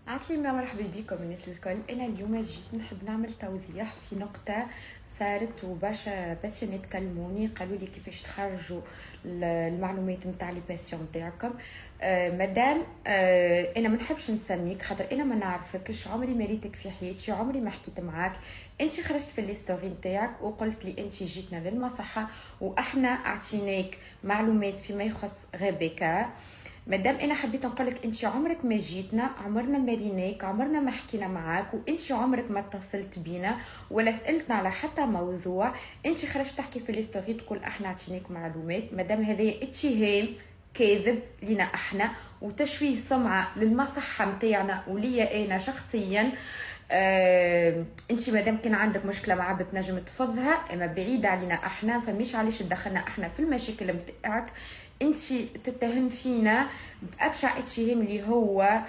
عسلامة، مرحبا بكم الناس الكل. انا اليوم جيت نحب نعمل توضيح في نقطة صارت، وبرشا باسيونات كلموني قالوا لي كيفاش تخرجوا المعلومات نتاع لي باسيون نتاعكم. مادام انا ما نحبش نسميك خاطر انا ما نعرفكش، عمري ما ريتك في حياتي، عمري ما حكيت معاك. انت خرجت في لي ستوري نتاعك وقلت لي انت جيتنا للمصحة واحنا اعطيناك معلومات فيما يخص غبكة. مادام انا حبيت نقولك انت عمرك ما جيتنا، عمرنا ما ريناك، عمرنا ما حكينا معاك، وانت عمرك ما اتصلت بينا ولا سالتنا على حتى موضوع. انت خرجت تحكي في الستوري تقول احنا عطيناك معلومات. مادام هذا اتهام كاذب لنا احنا وتشويه سمعه للمصحه نتاعنا وليا انا شخصيا. انت مادام كان عندك مشكله مع بتنجم تفضها، اما بعيد علينا احنا، فمش علاش تدخلنا احنا في المشاكل نتاعك. انت تتهم فينا بابشع اتهام اللي هو